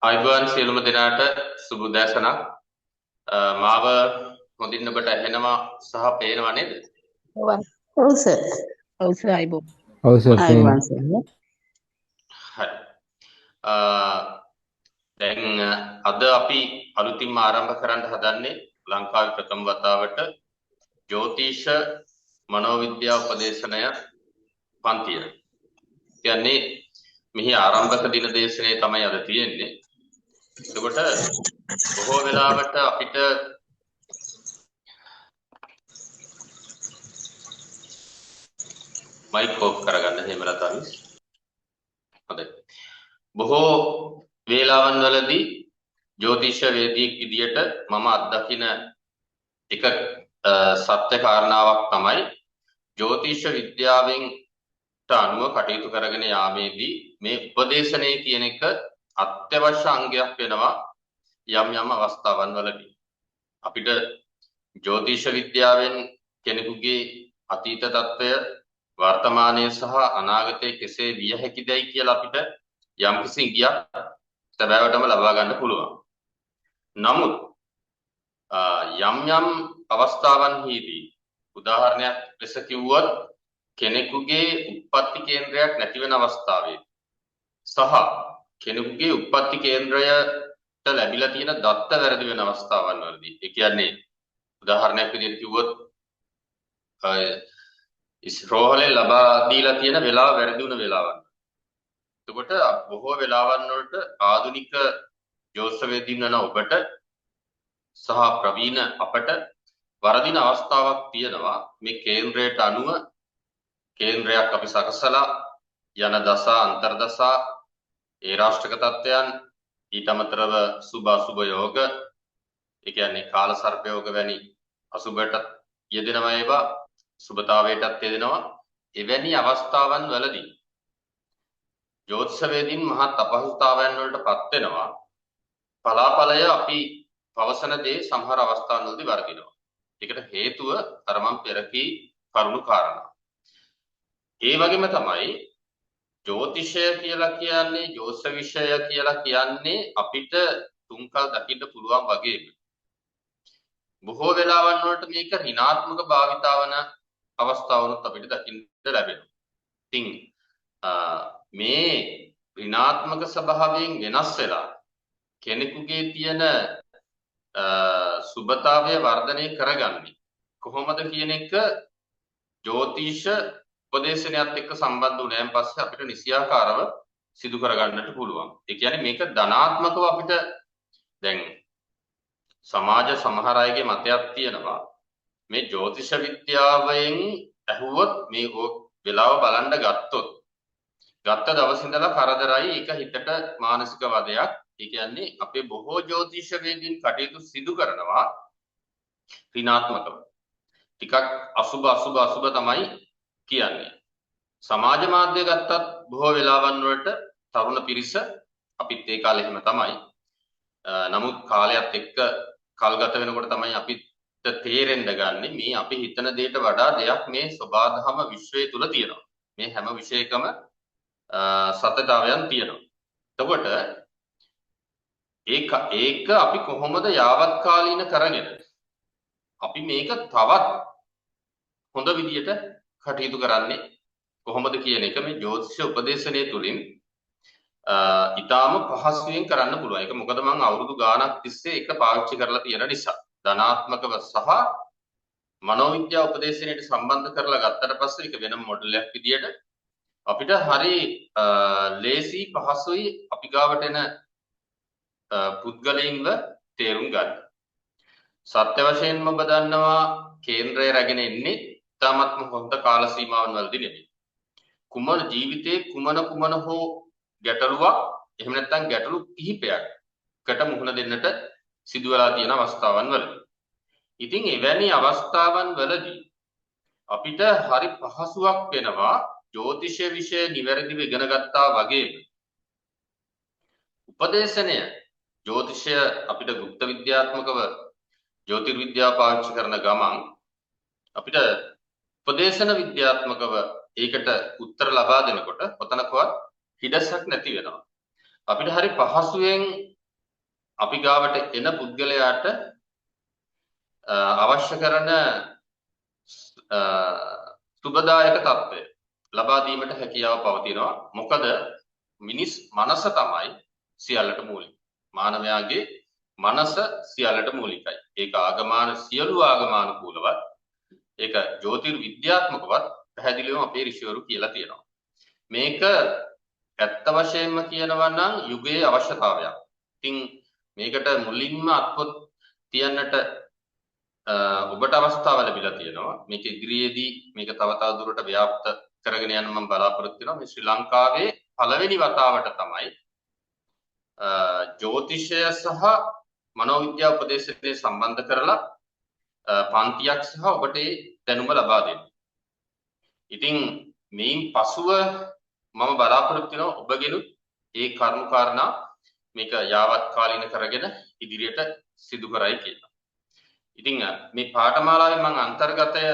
අයිබෝන් සියලුම දෙනාට සුබ උදෑසනක්. මාව හොඳින් ඔබට ඇහෙනවා සහ පේනවා නේද? ඔව් සර්. ඔව් සර් අයිබෝන්. ඔව් සර් පේනවා. හරි. දැන් අද අපි අලුතින්ම ආරම්භ කරන්න හදන්නේ ලංකාවේ ප්‍රථම වතාවට ජ්‍යොතිෂ මනෝවිද්‍යා උපදේශනය පන්තිය. කියන්නේ මෙහි ආරම්භක දින දේශනේ තමයි අද තියෙන්නේ. එතකොට බොහෝ වෙලාවට අපිට මයික් ඔෆ් කරගන්න එහෙම නැත්නම් හොඳයි. බොහෝ වේලාවන් වලදී ජ්‍යොතිෂ වේදිකෙක් විදියට මම අත්දකින එක සත්‍ය කාරණාවක් තමයි ජ්‍යොතිෂ විද්‍යාවෙන් අනුව කටයුතු කරගෙන යාමේදී මේ උපදේශනය කියන එක අත්‍යවශ්‍ය අංගයක් වෙනවා යම් යම් අවස්ථාවන් වලදී. අපිට ජ්‍යොතිෂ විද්‍යාවෙන් කෙනෙකුගේ අතීත తত্ত্বය වර්තමානයේ සහ අනාගතයේ කෙසේ විය හැකිදයි කියලා අපිට යම්කිසි ඉඟියක් සැබෑවටම ලබා ගන්න පුළුවන්. නමුත් යම් යම් අවස්ථාවන්හිදී උදාහරණයක් ලෙස කිව්වොත් කෙනෙකුගේ උප්පත්ති කේන්ද්‍රයක් නැති වෙන අවස්ථාවේ සහ කෙනෙකුගේ උප්පත්ති කේන්ද්‍රයට ලැබිලා තියෙන දත්ත වැරදි වෙන අවස්ථාවන් වලදී ඒ කියන්නේ උදාහරණයක් විදිහට කිව්වොත් ඉස්රෝහලේ ලබා දීලා තියෙන වෙලාව වැරදි වුණ වෙලාවක්. එතකොට බොහෝ වෙලාවන් වලට ආධුනික ජ්‍යොතිෂවේදීන් වන ඔබට සහ ප්‍රවීණ අපට වරදින අවස්ථාවක් තියෙනවා මේ කේන්ද්‍රයට අනුව කේන්ද්‍රයක් අපි සකසලා යන දසා අන්තර්දසා ඒ රාෂ්ට්‍රක තත්ත්වයන් ඊට අමතරව සුභ අසුභ යෝග ඒ කියන්නේ කාල සර්ප යෝග වැනි අසුභට යෙදෙනවා ඒවා සුභතාවයටත් යෙදෙනවා එවැනි අවස්ථාවන් වලදී ජ්‍යොතිෂවේදීන් මහත් අපහසුතාවයන් වලටපත් වෙනවා පලාපලය අපි පවසන දේ සමහර අවස්ථාවන් වලදී වර්ධිනවා. ඒකට හේතුව අර මම පෙර කී කරුණු කාරණා. ඒ වගේම තමයි ජ්‍යොතිෂය කියලා කියන්නේ ජ්‍යොතිෂ විෂය කියලා කියන්නේ අපිට තුන්කල් දකින්න පුළුවන් වගේ. බොහෝ වෙලාවන් වලට මේක ඍණාත්මක භාවිතාවන අවස්ථාවලුත් අපිට දකින්න ලැබෙනවා. ඉතින් මේ ඍණාත්මක ස්වභාවයෙන් වෙනස් වෙලා කෙනෙකුගේ තියෙන සුබතාවය වර්ධනය කරගන්නේ කොහොමද කියන එක ජ්‍යොතිෂ උපදේශනයත් එක්ක සම්බන්ධ වුණාන් පස්සේ අපිට නිසියාකාරව සිදු කරගන්නට පුළුවන්. ඒ කියන්නේ මේක ධනාත්මකව අපිට දැන් සමාජ සමහර අයගේ මතයක් තියෙනවා මේ ජ්‍යොතිෂ විද්‍යාවෙන් ඇහුවොත් මේ වෙලාව බලන්න ගත්තොත් ගත්ත දවස් ඉඳලා කරදරයි ඒක හිතට මානසික වදයක්. ඒ කියන්නේ අපේ බොහෝ ජ්‍යොතිෂ වේදීන් කටයුතු සිදු කරනවා ඍණාත්මකව. ටිකක් අසුබ තමයි කියන්නේ. සමාජ මාධ්‍ය ගත්තත් බොහෝ වෙලාවන් වලට තරුණ පිරිස අපිත් ඒ කාලේ එහෙම තමයි. නමුත් කාලයත් එක්ක කල්ගත වෙනකොට තමයි අපිට තේරෙන්න ගන්නේ මේ අපි හිතන දෙයට වඩා දෙයක් මේ සබාධම විශ්වය තුල තියෙනවා. මේ හැම විශේෂකම සත්‍යතාවයන් තියෙනවා. එතකොට ඒක අපි කොහොමද යාවත් කාලීන කරගෙන අපි මේක තවත් හොඳ විදියට කටයුතු කරන්නේ කොහොමද කියන එක මේ ජ්‍යොතිෂ උපදේශනය තුලින් ඊටාම පහසුවෙන් කරන්න පුළුවන්. ඒක මොකද මම අවුරුදු ගාණක් තිස්සේ ඒක පාවිච්චි කරලා තියෙන නිසා. ධනාත්මකව සහ මනෝවිද්‍යා උපදේශනයට සම්බන්ධ කරලා ගත්තට පස්සේ ඒක වෙනම මොඩල් එකක් විදියට අපිට හරි ලේසි පහසුයි අපි ගාවට එන පුද්ගලයින්ව තේරුම් ගන්න. සත්‍ය වශයෙන්ම ඔබ දන්නවා කේන්ද්‍රය රැගෙන එන්නේ තාමත්ම හොඳ කාල සීමාවන් වලදී නෙමෙයි. කුමන ජීවිතයේ කුමන හෝ ගැටලුවක් එහෙම නැත්නම් ගැටලු කිහිපයකට මුහුණ දෙන්නට සිදු වෙලා තියෙන අවස්ථාවන් වලදී. ඉතින් එවැනි අවස්ථාවන් වලදී අපිට හරි පහසුවක් වෙනවා ජ්‍යොතිෂ විෂය නිවැරදිව ඉගෙන ගත්තා වගේම උපදේශනය ජ්‍යොතිෂය අපිට গুপ্ত විද්‍යාත්මකව ජ්‍යොතිර්විද්‍යාව පාවිච්චි කරන ගමන් අපිට උපදේශන විද්‍යාත්මකව ඒකට උත්තර ලබා දෙනකොට කොතනකවත් හිඩසක් නැති වෙනවා. අපිට හරි පහසුවෙන් අපි ගාවට එන පුද්ගලයාට අවශ්‍ය කරන සුබදායක තත්ත්වය ලබා දීමට හැකියාව පවතිනවා. මොකද මිනිස් මනස තමයි සියල්ලට මූලික. මානවයාගේ මනස සියල්ලට මූලිකයි. ඒක ආගමාන සියලු ආගමානුකූලවත් ඒක ජ්‍යොතිර්විද්‍යාත්මකවත් පැහැදිලිවම අපේ ඍෂිවරු කියලා තියෙනවා. මේක ඇත්ත වශයෙන්ම කියනවා නම් යුගයේ අවශ්‍යතාවයක්. ඉතින් මේකට මුලින්ම අත්පොත් තියන්නට ඔබට අවස්ථාව ලැබිලා තියෙනවා. මේක ඉදිරියේදී මේක තව දුරට ව්‍යාප්ත කරගෙන යන්න මම බලාපොරොත්තු වෙනවා. මේ ශ්‍රී ලංකාවේ පළවෙනි වතාවට තමයි ජ්‍යොතිෂය සහ මනෝවිද්‍යා උපදේශනයේ සම්බන්ධ කරලා පන්තියක් සහ ඔබට ඒ දැනුම ලබා දෙන්නේ. ඉතින් මේන් පසුව මම බලාපොරොත්තු වෙනවා ඔබගෙනුත් ඒ කරුණු කාරණා මේක යාවත් කාලීන කරගෙන ඉදිරියට සිදු කරයි කියලා. ඉතින් මේ පාඨමාලාවේ මම අන්තර්ගතය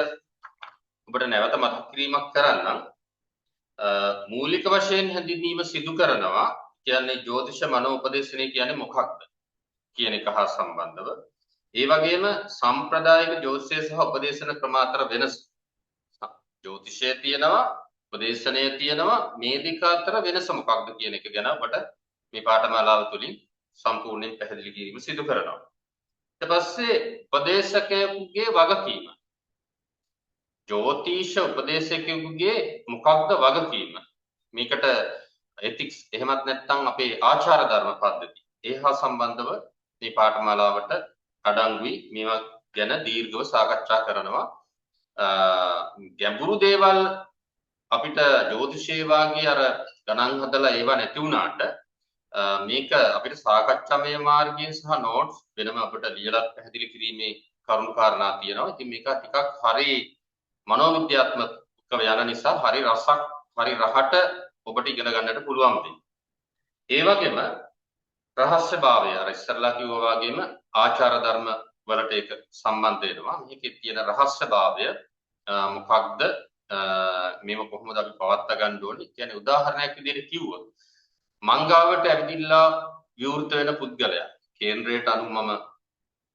ඔබට නැවත මතක් කිරීමක් කරන්නම්. මූලික වශයෙන් හැඳින්වීම සිදු කරනවා කියන්නේ ජ්‍යොතිෂ මනෝපදේශනය කියන්නේ මොකක්ද කියන එක හා සම්බන්ධව. ඒ වගේම සම්ප්‍රදායික ජ්‍යොතිෂය සහ උපදේශන ක්‍රම අතර වෙනස. ජ්‍යොතිෂය තියෙනවා, උපදේශනය තියෙනවා, මේ දෙක අතර වෙනස මොකක්ද කියන එක ගැන ඔබට මේ පාඨමාලාව තුලින් සම්පූර්ණයෙන් පැහැදිලි කිරීම සිදු කරනවා. ඊට පස්සේ උපදේශකයෙකුගේ වගකීම. ජ්‍යොතිෂ උපදේශකයෙකුගේ මොකක්ද වගකීම? මේකට ethics එහෙමත් නැත්නම් අපේ ආචාර ධර්ම පද්ධති. ඒ හා සම්බන්ධව මේ පාඨමාලාවට අඩංගුයි. මේවා ගැන දීර්ඝව සාකච්ඡා කරනවා. ගැඹුරු දේවල් අපිට ජ්‍යොතිෂයේ වාගේ අර ගණන් හදලා ඒවා නැති වුණාට මේක අපිට සාකච්ඡාමය මාර්ගයෙන් සහ නෝට්ස් වෙනම අපිට ලියලා පැහැදිලි කිරීමේ කරුණු කාරණා තියෙනවා. ඉතින් මේක ටිකක් හරි මනෝවිද්‍යාත්මක යන නිසා හරි රසක් හරි රහට ඔබට ඉගෙන ගන්නට පුළුවන් වෙයි. ඒ වගේම රහස්‍යභාවය අර ඉස්සරලා කිව්වා වගේම ආචාර ධර්ම වලට ඒක සම්බන්ධ වෙනවා. මේකේ තියෙන රහස්‍යභාවය මොකක්ද? මේව කොහොමද අපි පවත්වා ගන්න ඕනේ? කියන්නේ උදාහරණයක් විදිහට කිව්වොත් මංගාවට ඇවිදිලා විවෘත වෙන පුද්ගලයා කේන්ද්‍රයට අනුව මම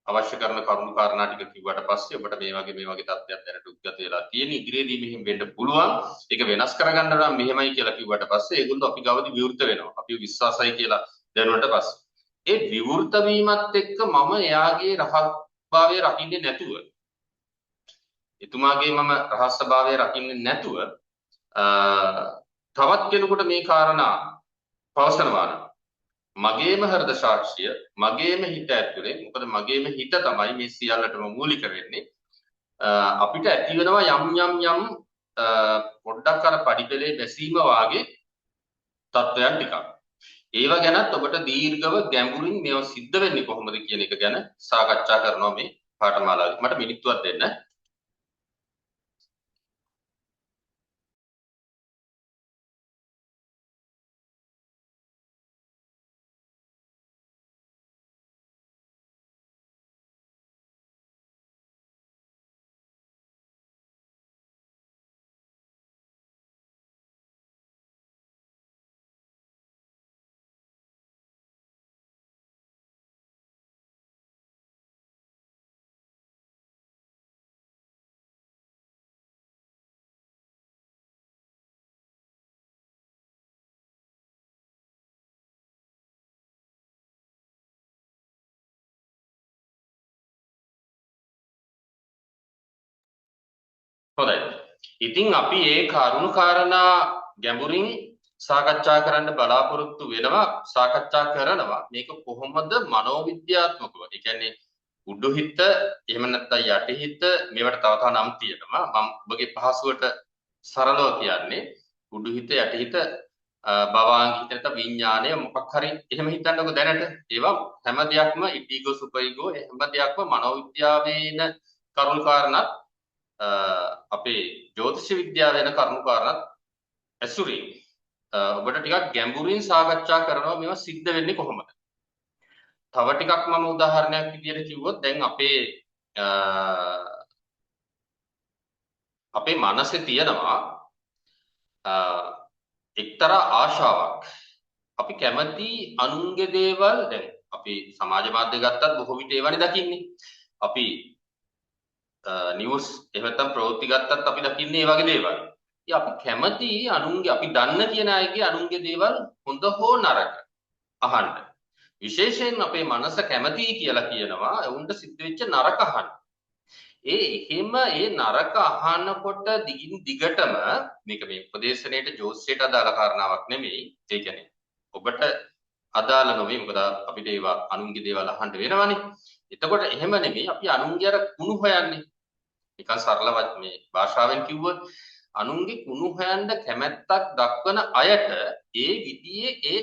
අවශ්‍ය කරන කරුණු කාරණා ටික කිව්වට පස්සේ ඔබට මේ වගේ තත්ත්වයක් දැනට උද්ගත වෙලා තියෙන ඉදිරියේදී මෙහෙම වෙන්න පුළුවන්. ඒක වෙනස් කරගන්න නම් මෙහෙමයි කියලා කිව්වට පස්සේ ඒගොල්ලෝ අපි ගාවදී විවෘත වෙනවා. අපි විශ්වාසයි කියලා දැනුණට පස්සේ ඒ විවෘත වීමත් එක්ක මම එයාගේ රහස්භාවය රකින්නේ නැතුව එතුමාගේ මම රහස්භාවය රකින්නේ නැතුව තවත් කෙනෙකුට මේ කාරණා පවසනවා නම් මගේම හෘද සාක්ෂිය මගේම හිත ඇතුලේ මොකද මගේම හිත තමයි මේ සියල්ලටම මූලික වෙන්නේ අපිට ඇති වෙනවා යම් පොඩ්ඩක් අර පඩිපෙලේ බැසීම වාගේ තත්වයන් ටිකක් ඒව ගැනත් ඔබට දීර්ඝව ගැඹුරින් මේවා සිද්ධ වෙන්නේ කොහොමද කියන එක ගැන සාකච්ඡා කරනවා මේ පාඨමාලාවේ මට මිනිත්තුවක් දෙන්න හොඳයි. ඉතින් අපි ඒ කරුණු කාරණා ගැඹුරින් සාකච්ඡා කරන්න බලාපොරොත්තු වෙනවා සාකච්ඡා කරනවා මේක කොහොමද මනෝවිද්‍යාත්මකව ඒ කියන්නේ උඩුහිත එහෙම නැත්නම් යටිහිත මේවට තව නම් තියෙනවා මම ඔබගේ පහසුවට සරලව කියන්නේ උඩුහිත යටිහිත භවාංගිත නැත්නම් විඥානය මොකක් හරි එහෙම හිතන්නකො දැනට ඒවා හැම දෙයක්ම ඉටිගෝ සුපයිගෝ හැම දෙයක්ම මනෝවිද්‍යාවේන කරුණු කාරණා අපේ ජ්‍යොතිෂ විද්‍යාව වෙන කරුණු කාරණාත් ඇසුරින් ඔබට ටිකක් ගැඹුරින් සාකච්ඡා කරනවා මේවා සිද්ධ වෙන්නේ කොහොමද? තව ටිකක් මම උදාහරණයක් විදියට කිව්වොත් දැන් අපේ මනසේ තියෙනවා එක්තරා ආශාවක්. අපි කැමති අනුන්ගේ දේවල් දැන් අපි සමාජ මාධ්‍ය ගත්තත් බොහෝ විට ඒවනේ දකින්නේ. අපි නිවුස් එහෙම නැත්නම් ප්‍රවෘත්ති ගත්තත් අපි දකින්නේ ඒ වගේ දේවල්. ඉතින් අපි කැමති අනුන්ගේ අපි දන්න කියන අයගේ අනුන්ගේ දේවල් හොඳ හෝ නරක අහන්න. විශේෂයෙන් අපේ මනස කැමති කියලා කියනවා උන්ට සිද්ධ වෙච්ච නරක අහන්න. එහෙම ඒ නරක අහනකොට දිගින් දිගටම මේක මේ උපදේශනයේට ජෝතිෂයට අදාළ කාරණාවක් නෙමෙයි. ඒ කියන්නේ ඔබට අදාළ නොවේ. මොකද අපිට ඒවා අනුන්ගේ දේවල් අහන්න වෙනවනේ. එතකොට එහෙම නෙමෙයි අපි අනුන්ගේ අර කුණු හොයන්නේ. නිකන් සරලවත් මේ භාෂාවෙන් කිව්වොත් අනුන්ගේ කුණු හොයන්න කැමැත්තක් දක්වන අයට ඒ විදිහේ ඒ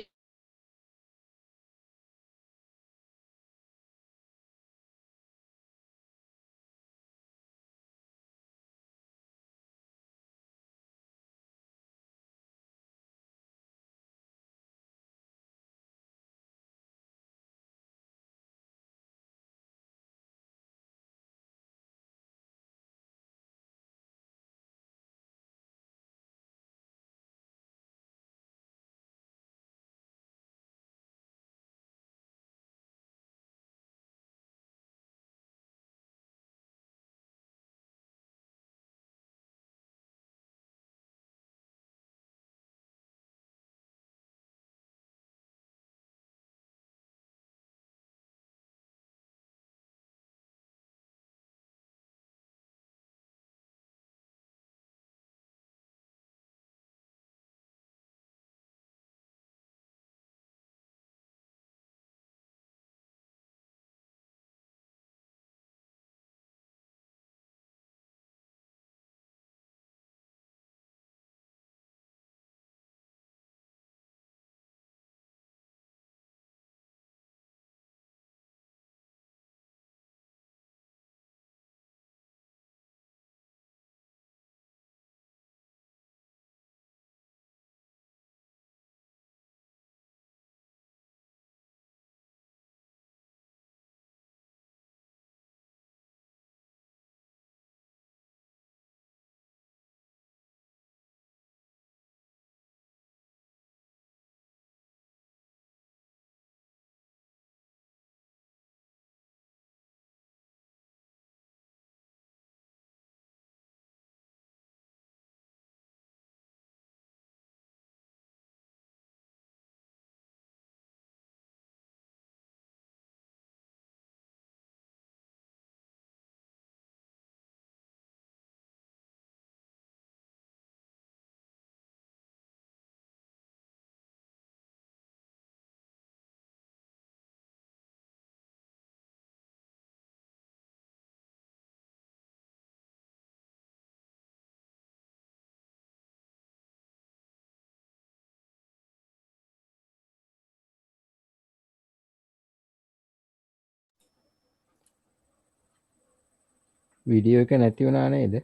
වීඩියෝ එක නැති වුණා නේද?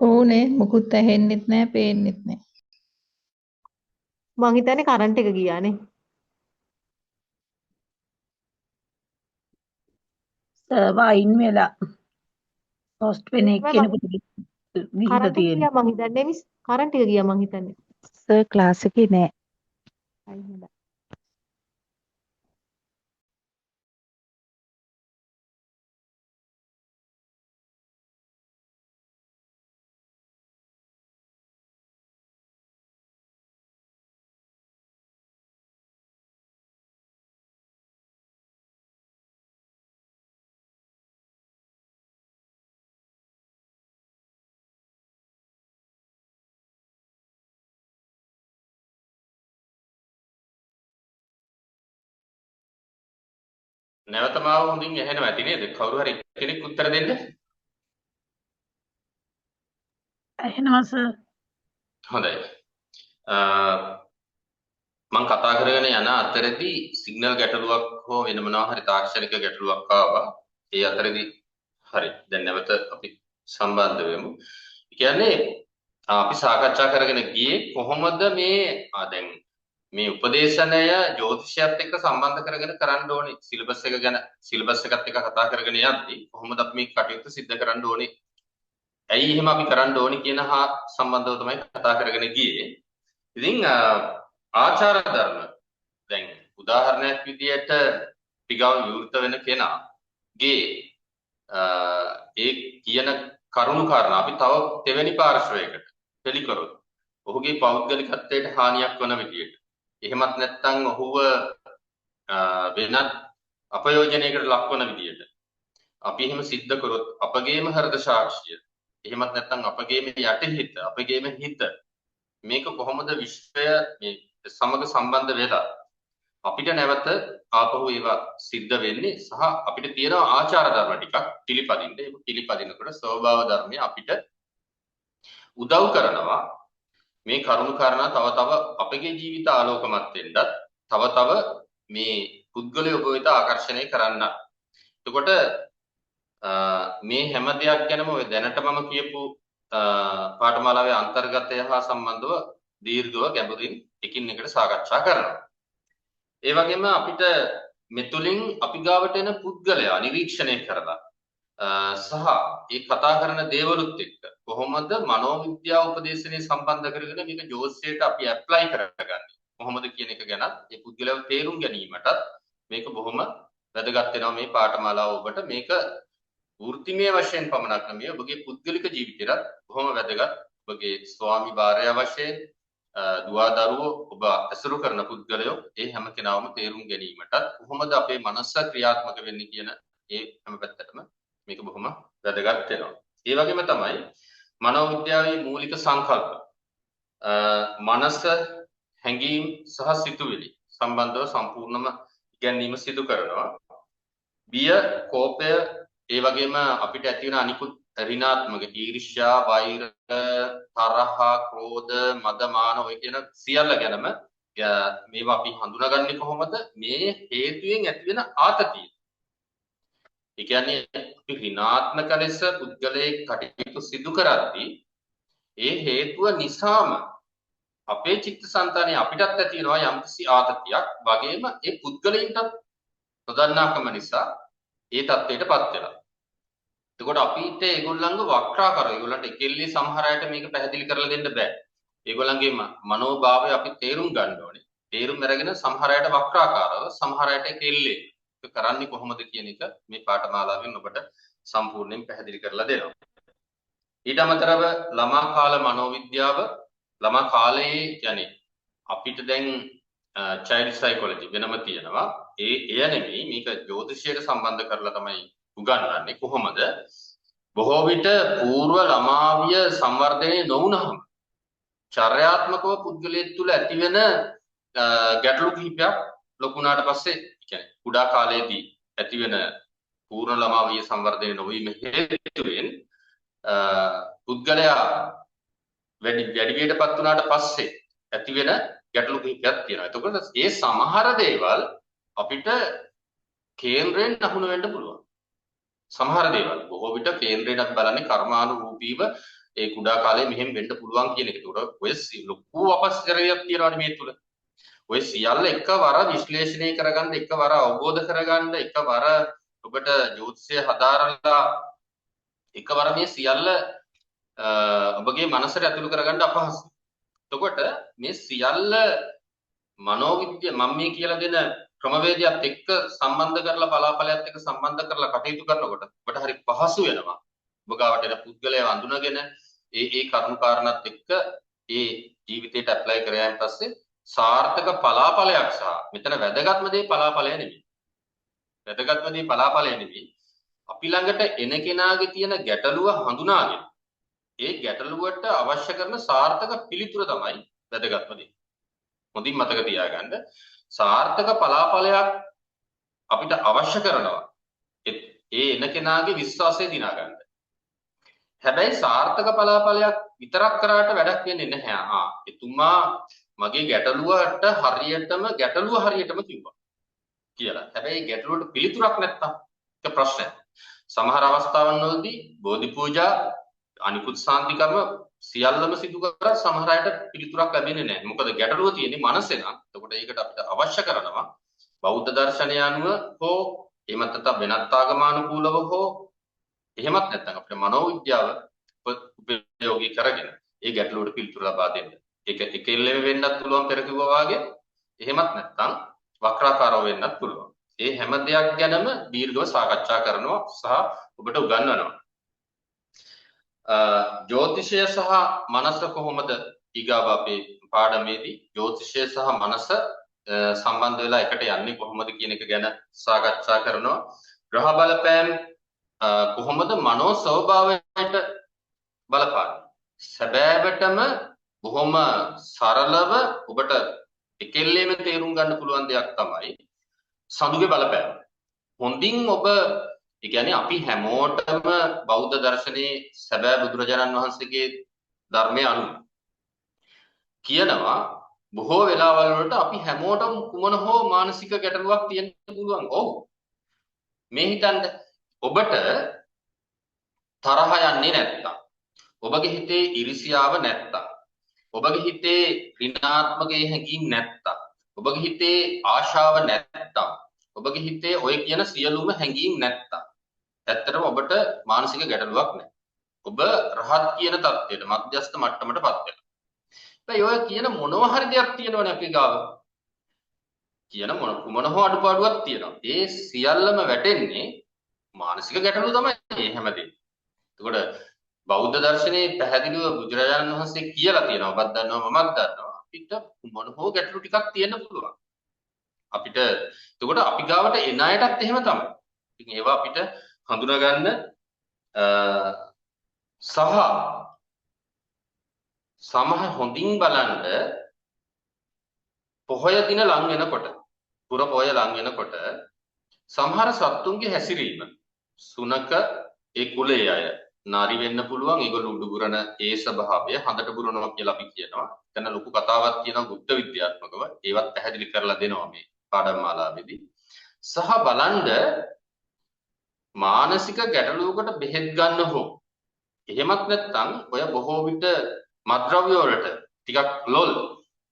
ඕනේ මුකුත් ඇහෙන්නෙත් නැහැ පේන්නෙත් නැහැ. මං හිතන්නේ කරන්ට් එක ගියානේ. සර්වර් අයින් වෙලා හොස්ට් වෙන එක්කෙනෙකුට ගිහිල්ලා කරන්ට් එක තියෙනවා. ගියා මං හිතන්නේ මිස් කරන්ට් එක ගියා මං හිතන්නේ. සර් ක්ලාස් එකේ නෑ. අයින් වෙලා. නැවත මාව හොඳින් ඇහෙනවා ඇති නේද? කවුරු හරි කෙනෙක් උත්තර දෙන්න. ඇහෙනවා සර්. හොඳයි. මම කතා කරගෙන යන අතරදී සිග්නල් ගැටලුවක් හෝ වෙන මොනවා හරි තාක්ෂණික ගැටලුවක් ආවා. ඒ අතරදී හරි. දැන් නැවත අපි සම්බන්ධ වෙමු. ඒ කියන්නේ අපි සාකච්ඡා කරගෙන ගියේ කොහොමද මේ දැන් මේ උපදේශනය ජ්‍යොතිෂයත් එක්ක සම්බන්ධ කරගෙන කරන්න ඕනේ සිලබස් එක ගැන සිලබස් එකත් එක්ක කතා කරගෙන යද්දී කොහොමද අපි මේ කටයුතු සිද්ධ කරන්න ඕනේ ඇයි එහෙම අපි කරන්න ඕනි කියන හා සම්බන්ධව තමයි කතා කරගෙන ගියේ. ඉතින් ආචාර ධර්ම දැන් උදාහරණයක් විදියට පිගාව විවෘත වෙන කෙනාගේ ඒ කියන කරුණු කාරණා අපි තව තෙවැනි පාර්ශවයකට පිළිකරොත් ඔහුගේ පෞද්ගලිකත්වයට හානියක් වන විදියට එහෙමත් නැත්නම් ඔහුව වෙනත් අපයෝජනයකට ලක්වන විදියට අපි එහෙම සිද්ධ කරොත් අපගේම හෘද සාක්ෂිය එහෙමත් නැත්නම් අපගේම යටිහිත අපගේම හිත මේක කොහොමද විශ්වය මේ සමග සම්බන්ධ වෙලා අපිට නැවත ආපහු ඒවා සිද්ධ වෙන්නේ සහ අපිට තියෙන ආචාර ධර්ම ටිකක් පිළිපදින්න ඒක පිළිපදිනකොට ස්වභාව ධර්මය අපිට උදව් කරනවා මේ කරුණු කාරණා තව තව අපගේ ජීවිත ආලෝකමත් වෙන්නත් තව තව මේ පුද්ගලයා ඔබ වෙත ආකර්ෂණය කරන්න. එතකොට මේ හැම දෙයක් ගැනම ඔය දැනට මම කියපු පාඨමාලාවේ අන්තර්ගතය හා සම්බන්ධව දීර්ඝව ගැඹුරින් එකින් එකට සාකච්ඡා කරනවා. ඒ වගේම අපිට මෙතුලින් අපි ගාවට එන පුද්ගලයා නිරීක්ෂණය කරලා සහ ඒ කතා කරන දේවලුත් එක්ක කොහොමද මනෝවිද්‍යාව උපදේශනයේ සම්බන්ධ කරගෙන මේක ජෝතිෂයට අපි ඇප්ලයි කරගන්නේ කොහොමද කියන එක ගැන ඒ පුද්ගලයාව තේරුම් ගැනීමටත් මේක බොහොම වැදගත් වෙනවා මේ පාඨමාලාව ඔබට මේක වෘත්තිමය වශයෙන් පමණක් නෙමෙයි ඔබගේ පුද්ගලික ජීවිතයටත් බොහොම වැදගත් ඔබගේ ස්වාමි භාර්යාව වශයෙන් දුවා දරුවෝ ඔබ ඇසුරු කරන පුද්ගලයෝ ඒ හැම කෙනාම තේරුම් ගැනීමටත් කොහොමද අපේ මනස ක්‍රියාත්මක වෙන්නේ කියන ඒ හැම පැත්තටම මේක බොහොම වැදගත් වෙනවා. ඒ වගේම තමයි මනෝවිද්‍යාවේ මූලික සංකල්ප මනස හැඟීම් සහ සිතුවිලි සම්බන්ධව සම්පූර්ණම ඉගැන්වීම සිදු කරනවා. බිය, කෝපය, ඒ වගේම අපිට ඇති වෙන අනිකුත් ඍණාත්මක ඊර්ෂ්‍යා, වෛර, තරහ, ක්‍රෝධ, මද, මාන ඔය කියන සියල්ල ගැනම මේවා අපි හඳුනාගන්නේ කොහොමද? මේ හේතුයෙන් ඇති වෙන ආතතිය. ඒ කියන්නේ අපි ඍණාත්මක ලෙස පුද්ගලයේ කටයුතු සිදු කරද්දී ඒ හේතුව නිසාම අපේ චිත්තසංතානයේ අපිටත් ඇති වෙනවා යම්කිසි ආතතියක් වගේම ඒ පුද්ගලයින්ටත් නොදන්නාකම නිසා ඒ தත්ත්වයටපත් වෙනවා. එතකොට අපිට ඒගොල්ලන්ව වක්‍රාකාරව ඒගොල්ලන්ට එකෙල්ලේ සමහර අයට මේක පැහැදිලි කරලා දෙන්න බෑ. ඒගොල්ලන්ගේ මනෝභාවය අපි තේරුම් ගන්න ඕනේ. තේරුම් අරගෙන සමහර අයට වක්‍රාකාරව සමහර අයට එකෙල්ලේ ඒක කරන්නේ කොහොමද කියන එක මේ පාඨමාලාවෙන් ඔබට සම්පූර්ණයෙන් පැහැදිලි කරලා දෙනවා. ඊට අමතරව ළමා කාල මනෝවිද්‍යාව ළමා කාලයේ කියන්නේ අපිට දැන් චයිල්ඩ් සයිකොලොජි වෙනම තියෙනවා. එය නෙමෙයි මේක ජ්‍යොතිෂයට සම්බන්ධ කරලා තමයි උගන්වන්නේ කොහොමද බොහෝ විට పూర్ව ළමාවිය සංවර්ධනය නොවුනහම චර්යාත්මකව පුද්ගලයෙක් තුළ ඇතිවෙන ගැටලු කිහිපයක් ලොකුනාට පස්සේ කියන්නේ කුඩා කාලයේදී ඇතිවෙන పూర్ව ළමාවිය සංවර්ධනය නොවීම හේතුවෙන් පුද්ගලයා වැඩිවියටපත් වුණාට පස්සේ ඇතිවෙන ගැටලු කිහිපයක් තියෙනවා. එතකොට ඒ සමහර දේවල් අපිට කේන්ද්‍රයෙන් අහුන වෙන්න පුළුවන්. සමහර දේවල් බොහෝ විට කේන්ද්‍රයටත් බලන්නේ කර්මානුරූපීව ඒ කුඩා කාලේ මෙහෙම වෙන්න පුළුවන් කියන එක. ඒකට ඔය ලොකු අපස්කරයක් තියෙනවානේ මේ තුල. ඔය සියල්ල එකවර විශ්ලේෂණය කරගන්න, එකවර අවබෝධ කරගන්න, එකවර ඔබට ජ්‍යොතිෂය හදාරලා එකවර මේ සියල්ල ඔබගේ මනසට ඇතුළු කරගන්න අපහසුයි. එතකොට මේ සියල්ල මනෝවිද්‍ය මම මේ කියලා දෙන ක්‍රමවේදයත් එක්ක සම්බන්ධ කරලා බලාපලයත් එක්ක සම්බන්ධ කරලා කටයුතු කරනකොට ඔබට හරි පහසු වෙනවා. ඔබ ගාවට එන පුද්ගලයා අඳුනගෙන ඒ කරුණු කාරණාත් එක්ක ඒ ජීවිතයට ඇප්ලයි කරගෙන පස්සේ සාර්ථක බලාපලයක් සහ මෙතන වැදගත්ම දේ බලාපලය නෙමෙයි. වැදගත්ම දේ බලාපලය නෙමෙයි. අපි ළඟට එන කෙනාගේ තියෙන ගැටලුව හඳුනාගෙන ඒ ගැටලුවට අවශ්‍ය කරන සාර්ථක පිළිතුර තමයි වැදගත්ම දේ. හොඳින් මතක තියාගන්න. සාර්ථක බලාපලයක් අපිට අවශ්‍ය කරනවා. ඒ එන කෙනාගේ විශ්වාසය දිනා ගන්න. හැබැයි සාර්ථක බලාපලයක් විතරක් කරාට වැඩක් වෙන්නේ නැහැ. එතුමා මගේ ගැටලුවට ගැටලුව හරියටම කිව්වා කියලා. හැබැයි ගැටලුවට පිළිතුරක් නැත්තම් ඒක ප්‍රශ්නයක්. සමහර අවස්ථාවන් වලදී බෝධි පූජා අනිකුත් සාන්ති කර්ම සියල්ලම සිදු කරලා සමහර අයට පිළිතුරක් ලැබෙන්නේ නැහැ. මොකද ගැටලුව තියෙන්නේ මනසේ නම්. එතකොට ඒකට අපිට අවශ්‍ය කරනවා බෞද්ධ දර්ශනය අනුව හෝ එහෙමත් නැත්නම් වෙනත් ආගමානුකූලව හෝ එහෙමත් නැත්නම් අපිට මනෝවිද්‍යාව උපයෝගී කරගෙන ඒ ගැටලුවට පිළිතුරු ලබා දෙන්න. ඒක එකෙල්ලෙම වෙන්නත් පුළුවන් පෙර කිව්වා වගේ. එහෙමත් නැත්නම් වක්‍රාකාරව වෙන්නත් පුළුවන්. ඒ හැම දෙයක් ගැනම දීර්ඝව සාකච්ඡා කරනවා සහ ඔබට උගන්වනවා. ජ්‍යොතිෂය සහ මනස කොහොමද ඊගාව අපේ පාඩමේදී ජ්‍යොතිෂය සහ මනස සම්බන්ධ වෙලා එකට යන්නේ කොහොමද කියන එක ගැන සාකච්ඡා කරනවා. ග්‍රහ බලපෑම් කොහොමද මනෝ ස්වභාවයට බලපාන්නේ. සැබෑවටම බොහොම සරලව ඔබට එකෙල්ලේම තේරුම් ගන්න පුළුවන් දෙයක් තමයි සඳුගේ බලපෑම. හොඳින් ඔබ ඒ කියන්නේ අපි හැමෝටම බෞද්ධ දර්ශනයේ සැබෑ බුදුරජාණන් වහන්සේගේ ධර්මය අනුව කියනවා බොහෝ වෙලාවල් වලට අපි හැමෝටම කුමන හෝ මානසික ගැටලුවක් තියෙන්න පුළුවන්. ඔව්. මේ හිතන්න ඔබට තරහ යන්නේ නැත්තම් ඔබගේ හිතේ ඉරිසියාව නැත්තම් ඔබගේ හිතේ ඍණාත්මක හැඟීම් නැත්තම් ඔබගේ හිතේ ආශාව නැත්තම් ඔබගේ හිතේ ඔය කියන සියලුම හැඟීම් නැත්තම් ඇත්තටම ඔබට මානසික ගැටලුවක් නැහැ. ඔබ රහත් කියන தත්ත්වයට මධ්‍යස්ථ මට්ටමටපත් වෙනවා. හැබැයි ඔය කියන මොනවා හරි දෙයක් තියෙනවනේ අපි ගාව. කියන මොන හෝ අඩුපාඩුවක් තියෙනවා. ඒ සියල්ලම වැටෙන්නේ මානසික ගැටලු තමයි හැමදේම. එතකොට බෞද්ධ දර්ශනයේ පැහැදිලිව බුදුරජාණන් වහන්සේ කියලා තියෙනවා. ඔබත් දන්නවා මමත් දන්නවා. අපිට මොන හෝ ගැටලු ටිකක් තියෙන්න පුළුවන්. අපිට එතකොට අපි ගාවට එන අයටත් එහෙම තමයි. ඉතින් ඒවා අපිට හඳුනා ගන්න සහ සමහර හොඳින් බලන්න පොහොය දින ලං වෙනකොට පුර පොහොය ලං වෙනකොට සමහර සත්තුන්ගේ හැසිරීම සුනක ඒ කුලයේ අය නාරි වෙන්න පුළුවන්. ඒගොල්ලෝ උඩුගුරන ඒ ස්වභාවය හඳට බුරනවා කියලා අපි කියනවා. එතන ලොකු කතාවක් තියෙනවා ගුප්ත විද්‍යාත්මකව. ඒවත් පැහැදිලි කරලා දෙනවා මේ පාඩම් මාලාවේදී. සහ බලන්න මානසික ගැටලුවකට බෙහෙත් ගන්න හෝ එහෙමත් නැත්නම් ඔය බොහෝ විට මත්ද්‍රව්‍ය වලට ටිකක් ලොල්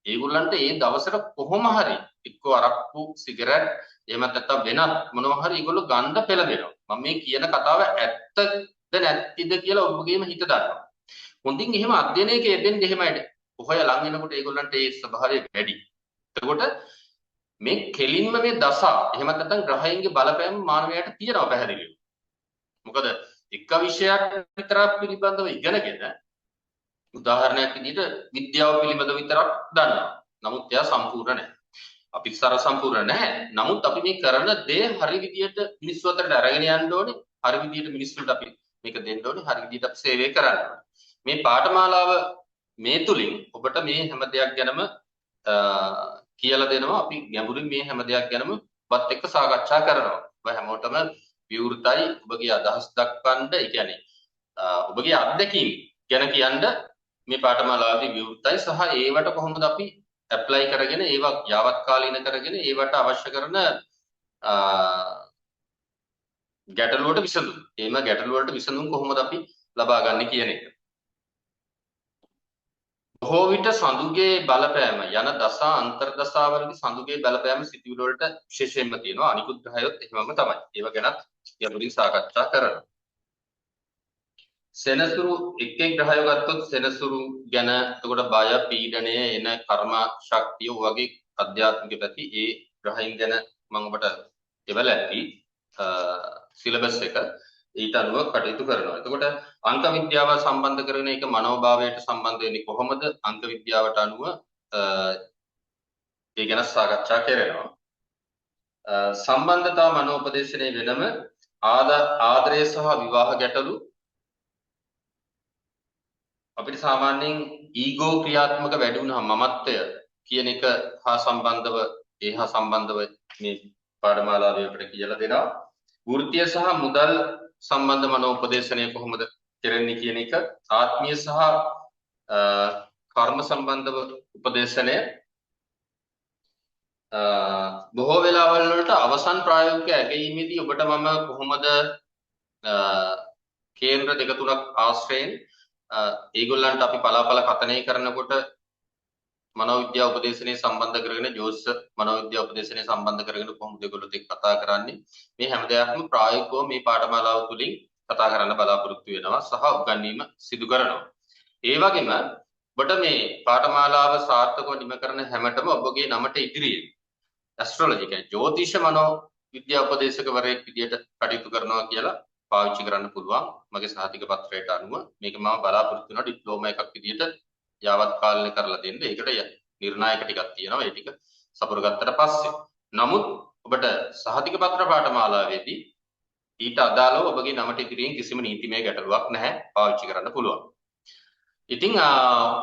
ඒගොල්ලන්ට ඒ දවසට කොහොම හරි එක්කෝ අරක්කු සිගරට් එහෙමත් නැත්නම් වෙනත් මොනවා හරි ඒගොල්ලෝ ගන්න පෙළඹෙනවා. මම මේ කියන කතාව ඇත්තද නැත්තිද කියලා ඔබගේම හිත දන්නවා. හොඳින් එහෙම අධ්‍යයනයක යෙදෙන්න එහෙමයි. කොහොය ලං වෙනකොට ඒගොල්ලන්ට ඒ ස්වභාවය වැඩි. එතකොට මේ කෙලින්ම මේ දස එහෙමත් නැත්නම් ග්‍රහයන්ගේ බලපෑම මානවයාට තියෙනවා පැහැදිලිව. මොකද එක විෂයක් විතරක් පිළිබඳව ඉගෙනගෙන උදාහරණයක් විදිහට විද්‍යාව පිළිබඳව විතරක් දන්නවා. නමුත් එයා සම්පූර්ණ නැහැ. අපි සර සම්පූර්ණ නැහැ. නමුත් අපි මේ කරන දේ හරි විදිහට මිනිස්සු අතරට අරගෙන යන්න ඕනේ. හරි විදිහට මිනිස්සුන්ට අපි මේක දෙන්න ඕනේ. හරි විදිහට අපි සේවය කරන්න ඕනේ. මේ පාඨමාලාව මේ තුලින් ඔබට මේ හැම දෙයක් ගැනම කියලා දෙනවා. අපි ගැඹුරින් මේ හැම දෙයක් ගැනම වත් එක්ක සාකච්ඡා කරනවා. ඔබ හැමෝටම විවෘතයි ඔබගේ අදහස් දක්වන්න. ඒ කියන්නේ ඔබගේ අත්දැකීම් ගැන කියන්න මේ පාඨමාලාවේදී විවෘතයි. සහ ඒවට කොහොමද අපි ඇප්ලයි කරගෙන ඒවා යාවත් කාලීන කරගෙන ඒවට අවශ්‍ය කරන ගැටලුවට විසඳුම්. එහෙම ගැටලුවලට විසඳුම් කොහොමද අපි ලබා ගන්න කියන එක. බොහෝ විට සඳුගේ බලපෑම යන දසා අන්තර්දසාවලදී සඳුගේ බලපෑම සිතුවිලි වලට විශේෂයෙන්ම තියෙනවා. අනිකුත් ග්‍රහයොත් එහෙමම තමයි. ඒව ගැනත් ගැඹුරින් සාකච්ඡා කරනවා. සෙනසුරු එක් ග්‍රහය ගත්තොත් සෙනසුරු ගැන එතකොට බය පීඩණය එන කර්ම ශක්තිය වගේ අධ්‍යාත්මික පැති ඒ ග්‍රහයන් ගැන මම ඔබට එවලා ඇති සිලබස් එක ඊට අනුව කටයුතු කරනවා. එතකොට අංක විද්‍යාව සම්බන්ධ කරගෙන ඒක මනෝභාවයට සම්බන්ධ වෙන්නේ කොහොමද? අංක විද්‍යාවට අනුව ඒ ගැන සාකච්ඡා කරනවා. සම්බන්ධතා මනෝපදේශනයේ වෙනම ආදරය සහ විවාහ ගැටලු අපිට සාමාන්‍යයෙන් ඊගෝ ක්‍රියාත්මක වැඩි වුණාම මමත්වය කියන එක හා සම්බන්ධව මේ පාඨමාලාවේ අපිට කියලා දෙනවා. වෘත්තීය සහ මුදල් සම්බන්ධ මනෝපදේශනය කොහොමද කරන්නේ කියන එක, ආත්මීය සහ කර්ම සම්බන්ධව උපදේශනය බොහෝ වෙලාවල් වලට අවසන් ප්‍රායෝගික ඇගයීමේදී ඔබට මම කොහොමද කේන්ද්‍ර දෙක තුනක් ආශ්‍රයෙන් ඒගොල්ලන්ට අපි පලාපල කතනය කරනකොට මනෝවිද්‍යා උපදේශනයේ සම්බන්ධ කරගෙන ජෝතිෂ මනෝවිද්‍යා උපදේශනයේ සම්බන්ධ කරගෙන කොහොමද ඒගොල්ලෝ එක්ක කතා කරන්නේ මේ හැම දෙයක්ම ප්‍රායෝගිකව මේ පාඨමාලාව තුලින් කතා කරන්න බලාපොරොත්තු වෙනවා සහ උගන්වීම සිදු කරනවා. ඒ වගේම ඔබට මේ පාඨමාලාව සාර්ථකව නිම කරන හැමතෙම ඔබගේ නමට ඉදිරියේ ඇස්ට්‍රොලොජි කියන්නේ ජ්‍යොතිෂ මනෝ විද්‍යා උපදේශකවරයෙක් විදියට කටයුතු කරනවා කියලා පාවිච්චි කරන්න පුළුවන්. මගේ සහතික පත්‍රයට අනුව මේක මම බලාපොරොත්තු වෙනවා ඩිප්ලෝමා එකක් විදියට යාවත් කාලෙ කරලා දෙන්න. ඒකට නිර්ණායක ටිකක් තියෙනවා. ඒ ටික සපුර ගත්තට පස්සේ. නමුත් ඔබට සහතික පත්‍ර පාඨමාලාවේදී ඊට අදාළව ඔබගේ නමට ඉදිරියෙන් කිසිම නීතිමය ගැටලුවක් නැහැ. පාවිච්චි කරන්න පුළුවන්. ඉතින්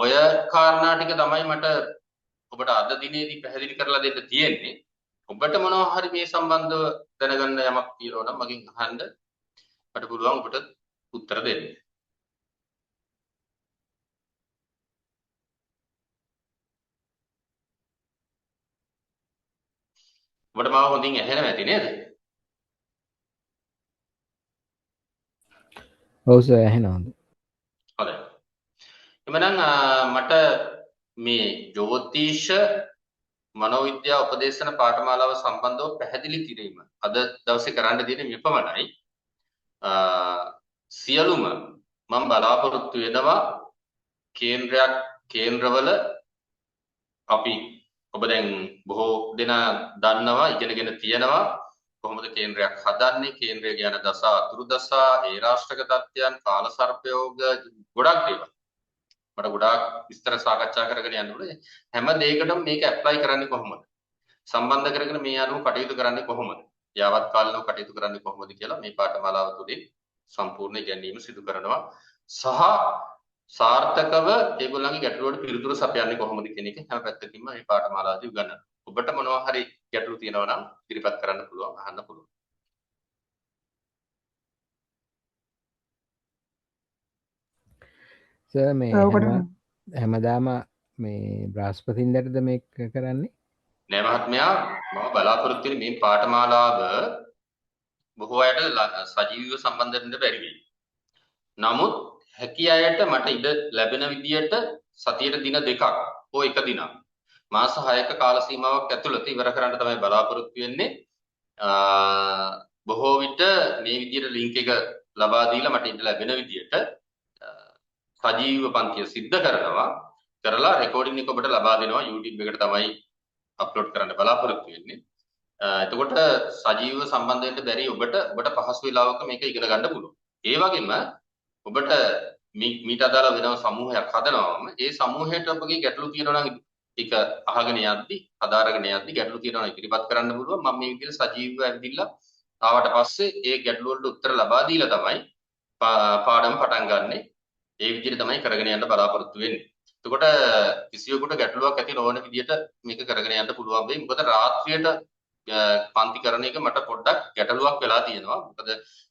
ඔය කාරණා ටික තමයි මට ඔබට අද දිනේදී පැහැදිලි කරලා දෙන්න තියෙන්නේ. ඔබට මොනවා හරි මේ සම්බන්ධව දැනගන්න යමක් තියෙනවා නම් මගෙන් අහන්න. මට පුළුවන් ඔබට උත්තර දෙන්න. ඔබට මාව හොඳින් ඇහෙනවා ඇති නේද? ඔව් සර් ඇහෙනවා. හොඳයි. එමනම් මට මේ ජ්‍යොතිෂ මනෝවිද්‍යා උපදේශන පාඨමාලාව සම්බන්ධව පැහැදිලි කිරීම අද දවසේ කරන්න තියෙන මෙපමණයි. සියලුම මම බලාපොරොත්තු වෙනවා කේන්ද්‍රවල අපි ඔබ දැන් බොහෝ දෙනා දන්නවා ඉගෙනගෙන තියෙනවා කොහොමද කේන්ද්‍රයක් හදන්නේ කේන්ද්‍රය කියන දසා අතුරු දසා ඒ රාෂ්ට්‍රක තත්ත්වයන් කාල සර්පයෝග ගොඩක් දේවල් මට ගොඩාක් විස්තර සාකච්ඡා කරගෙන යන්න ඕනේ හැම දෙයකටම මේක ඇප්ලයි කරන්නේ කොහොමද සම්බන්ධ කරගෙන මේ අනුව කටයුතු කරන්නේ කොහොමද යාවත් කාලනෝ කටයුතු කරන්නේ කොහොමද කියලා මේ පාඨමාලාව තුළින් සම්පූර්ණ ඉගැන්වීම සිදු කරනවා සහ සාර්ථකව ඒගොල්ලන්ගේ ගැටලුවට පිළිතුරු සපයන්නේ කොහොමද කියන එක හැම පැත්තකින්ම මේ පාඨමාලාවදී උගන්වනවා. ඔබට මොනවා හරි ගැටලු තියෙනවා නම් ඉදිරිපත් කරන්න පුළුවන් අහන්න පුළුවන්. සර් මේ හැමදාම මේ බ්‍රහස්පතින්දටද මේක කරන්නේ? නෑ මහත්මයා මම බලාපොරොත්තු වෙන්නේ මේ පාඨමාලාව බොහෝ අයට සජීවීව සම්බන්ධ වෙන්න බැරි වෙයි. නමුත් හැකි අයට මට ඉඩ ලැබෙන විදියට සතියේ දින දෙකක් හෝ එක දිනක් මාස 6ක කාල සීමාවක් ඇතුළත ඉවර කරන්න තමයි බලාපොරොත්තු වෙන්නේ. බොහෝ විට මේ විදියට ලින්ක් එක ලබා දීලා මට ඉඩ ලැබෙන විදියට සජීවීව පන්තිය සිද්ධ කරලා රෙකෝඩින් එක ඔබට ලබා දෙනවා YouTube එකට තමයි අප්ලෝඩ් කරන්න බලාපොරොත්තු වෙන්නේ. එතකොට සජීවීව සම්බන්ධ වෙන්න බැරි ඔබට පහසු වෙලාවක මේක ඉගෙන ගන්න පුළුවන්. ඒ වගේම ඔබට මීට අදාළ වෙනම සමූහයක් හදනවාම ඒ සමූහයට ඔබගේ ගැටලු තියෙනවා නම් ඒක අහගෙන යද්දි අදාරගෙන යද්දි ගැටලු තියෙනවා නම් ඉදිරිපත් කරන්න පුළුවන්. මම මේ විදිහට සජීවීව ඇවිදilla ආවට පස්සේ ඒ ගැටලු වලට උත්තර ලබා දීලා තමයි පාඩම පටන් ගන්නෙ. ඒ විදිහට තමයි කරගෙන යන්න බලාපොරොත්තු වෙන්නේ. එතකොට කිසියෙකුට ගැටලුවක් ඇති නොවන විදිහට මේක කරගෙන යන්න පුළුවන් වෙයි. මොකද රාත්‍රියට පන්ති කරන එක මට පොඩ්ඩක් ගැටලුවක් වෙලා තියෙනවා. මොකද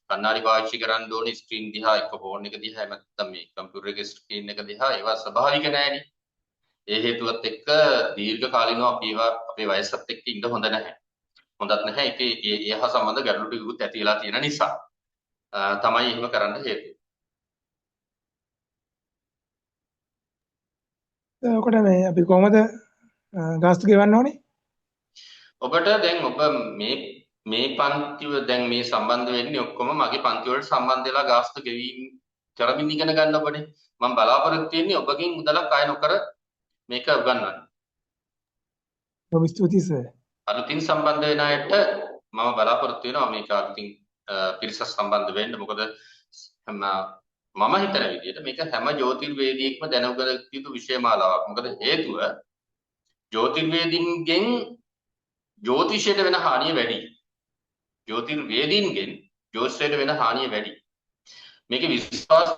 කන්නාඩි පාවිච්චි කරන්න ඕනේ ස්ක්‍රීන් දිහා එක්ක ෆෝන් එක දිහා එහෙම නැත්නම් මේ කම්පියුටර් එකේ ස්ක්‍රීන් එක දිහා ඒවා ස්වභාවික නෑනේ. ඒ හේතුවත් එක්ක දීර්ඝ කාලිනව අපි ඒවා අපේ වයසත් එක්ක ඉන්න හොඳ නැහැ. හොඳත් නැහැ. ඒකේ ඒ හා සම්බන්ධ ගැටලු ටිකකුත් ඇති වෙලා තියෙන නිසා තමයි එහෙම කරන්න හේතුව. ඔකට මේ අපි කොහොමද ගාස්තු ගෙවන්න ඕනේ? ඔබට දැන් ඔබ මේ පන්තිව දැන් මේ සම්බන්ධ වෙන්නේ ඔක්කොම මගේ පන්ති වලට සම්බන්ධ වෙලා ගාස්තු ගෙවීම කරමින් ඉගෙන ගන්න ඔබනේ. මම බලාපොරොත්තු වෙන්නේ ඔබගෙන් මුදලක් අය නොකර මේක උගන්වන්න. ඔබ ස්තුතියි සර්. අලුතින් සම්බන්ධ වෙන අයට මම බලාපොරොත්තු වෙනවා මේක අලුතින් පිරිසක් සම්බන්ධ වෙන්න. මොකද මම හිතන විදිහට මේක හැම ජ්‍යොතිර්වේදියෙක්ම දැනගත යුතු විෂය මාලාවක්. මොකද හේතුව ජ්‍යොතිර්වේදීන්ගෙන් ජ්‍යොතිෂයට වෙන හානිය වැඩි. ජ්‍යොතිර්වේදීන්ගෙන් ජ්‍යොතිෂයට වෙන හානිය වැඩි. මේක විශ්වාස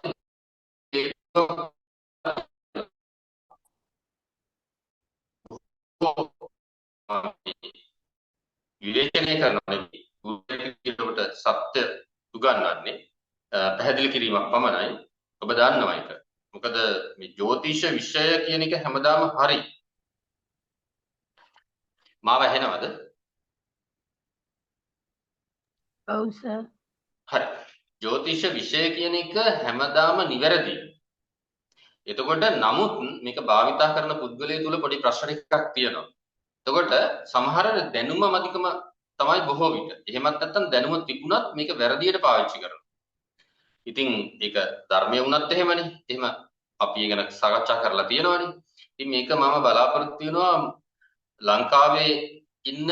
විවේචනය කරනවා නෙවෙයි. උගන්වන්නට සත්‍ය උගන්වන්නේ පැහැදිලි කිරීමක් පමණයි. ඔබ දන්නවා ඒක. මොකද මේ ජ්‍යොතිෂ විෂය කියන එක හැමදාම හරි. මාව ඇහෙනවද? ඔව් සර්. හරි. ජ්‍යොතිෂ විෂය කියන එක හැමදාම නිවැරදි. එතකොට නමුත් මේක භාවිතා කරන පුද්ගලයා තුල පොඩි ප්‍රශ්න එකක් තියෙනවා. එතකොට සමහර දැනුම මදිකම තමයි බොහෝ විට. එහෙමත් නැත්නම් දැනුම තිබුණත් මේක වැරදියට පාවිච්චි කරනවා. ඉතින් ඒක ධර්මයේ වුණත් එහෙමනේ. එහෙම අපි ඒ ගැන සාකච්ඡා කරලා තියෙනවානේ. ඉතින් මේක මම බලාපොරොත්තු වෙනවා ලංකාවේ ඉන්න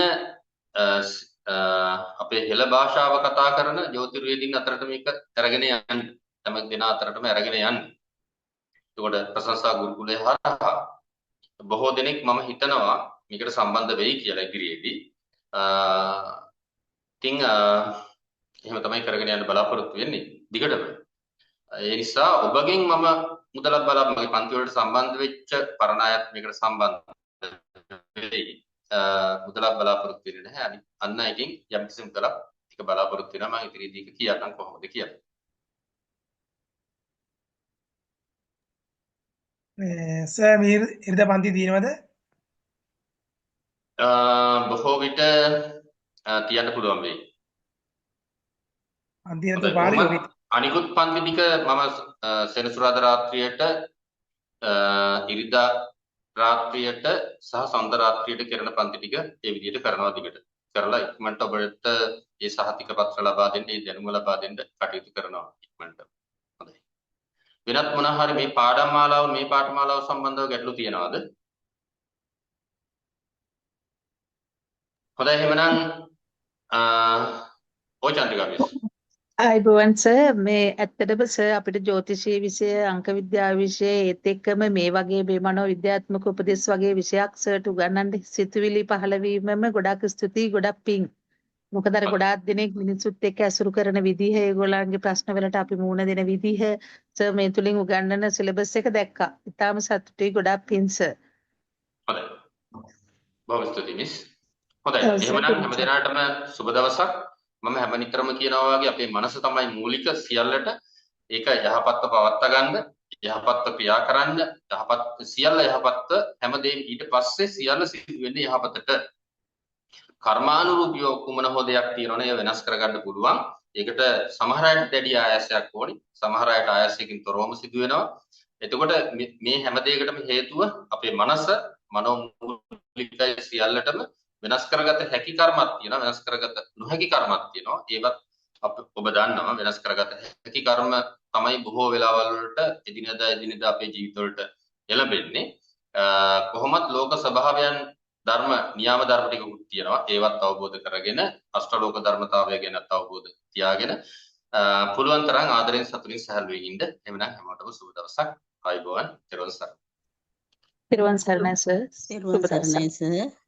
අපේ හෙළ භාෂාව කතා කරන ජ්‍යොතිර්වේදීන් අතරට මේක අරගෙන යන්න. හැම දෙනා අතරටම අරගෙන යන්න. ඒකට ප්‍රශංසා ගුරුකුලය හරහා බොහෝ දෙනෙක් මම හිතනවා මේකට සම්බන්ධ වෙයි කියලා ඉදිරියේදී. ඉතින් එහෙම තමයි කරගෙන යන්න බලාපොරොත්තු වෙන්නේ දිගටම. ඒ නිසා ඔබගෙන් මම මුදලක් බලා මගේ පන්ති වලට සම්බන්ධ වෙච්ච පරණ අයත් මේකට සම්බන්ධ වෙයි. මුදලක් බලාපොරොත්තු වෙන්නේ නැහැ. අන්න එකකින් යම් කිසි මුදලක් ටික බලාපොරොත්තු වෙනවා මම ඉදිරියේදී කියන්නම් කොහොමද කියලා. සර් මේ ඉරිදා පන්ති තියෙනවද? බොහෝ විට තියන්න පුළුවන් වෙයි. පන්ති නැතුව පාරේ අනිකුත් පන්ති ටික මම සෙනසුරාදා රාත්‍රියට ඉරිදා රාත්‍රියට සහ සඳ රාත්‍රියට කරන පන්ති ටික ඒ විදිහට කරනවා දිගට. කරලා ඉක්මනට ඔබට ඒ සහතික පත්‍ර ලබා දෙන්න, ඒ දැනුම ලබා දෙන්න කටයුතු කරනවා ඉක්මනට. හොඳයි. වෙනත් මොනවා හරි මේ පාඩම් මාලාව මේ පාඨමාලාව සම්බන්ධව ගැටලු තියෙනවද? හොඳයි එහෙමනම් ඔය චන්ද්‍රිකා මිස් අයිබෝවන් සර් මේ ඇත්තටම සර් අපිට ජ්‍යොතිෂීය විෂය අංක විද්‍යාව විෂය ඒත් එක්කම මේ වගේ මේ මනෝ විද්‍යාත්මක උපදෙස් වගේ විෂයක් සර්ට උගන්වන්න සිතුවිලි පහළ වීමම ගොඩාක් ස්තුතියි ගොඩක් පිං. මොකද අර ගොඩාක් දෙනෙක් මිනිසුත් එක්ක ඇසුරු කරන විදිහ ඒගොල්ලන්ගේ ප්‍රශ්න වලට අපි මුහුණ දෙන විදිහ සර් මේ තුලින් උගන්වන සිලබස් එක දැක්කා. ඉතාලම සතුටුයි ගොඩාක් පිං සර්. හොඳයි. බොහොම ස්තුතියි මිස්. හොඳයි. එහෙමනම් හැම දිනකටම සුබ දවසක්. මම හැම නිතරම කියනවා වගේ අපේ මනස තමයි මූලික සියල්ලට. ඒක යහපත්ව පවත්වා ගන්න, යහපත්ව ක්‍රියා කරන්න, යහපත් සියල්ල යහපත්ව හැමදේම ඊට පස්සේ සියල්ල සිදු වෙන්නේ යහපතට. කර්මානුරූපීව කුමන හෝ දෙයක් තියෙනවනේ ඒක වෙනස් කරගන්න පුළුවන්. ඒකට සමහර අයට දැඩි ආයාසයක් ඕනි. සමහර අයට ආයාසයකින් තොරවම සිදු වෙනවා. එතකොට මේ හැම දෙයකටම හේතුව අපේ මනස මනෝමූලිකයි සියල්ලටම වෙනස් කරගත හැකි කර්මයක් තියෙනවා වෙනස් කරගත නොහැකි කර්මයක් තියෙනවා ඒවත් ඔබ දන්නවා වෙනස් කරගත හැකි කර්ම තමයි බොහෝ වෙලාවල් වලට එදිනෙදා අපේ ජීවිත වලට එළඹෙන්නේ කොහොමත් ලෝක ස්වභාවයන් ධර්ම නියම ධර්ම ටිකකුත් තියෙනවා ඒවත් අවබෝධ කරගෙන අෂ්ටලෝක ධර්මතාවය ගැන අවබෝධ තියාගෙන පුළුවන් තරම් ආදරෙන් සතුටින් සහල්වෙන් ඉන්න එhmenan හැමෝටම සුබ දවසක් ආයුබෝවන් තෙරුවන් සරණයි තෙරුවන් සරණයි සර්. තෙරුවන් සරණයි සර්.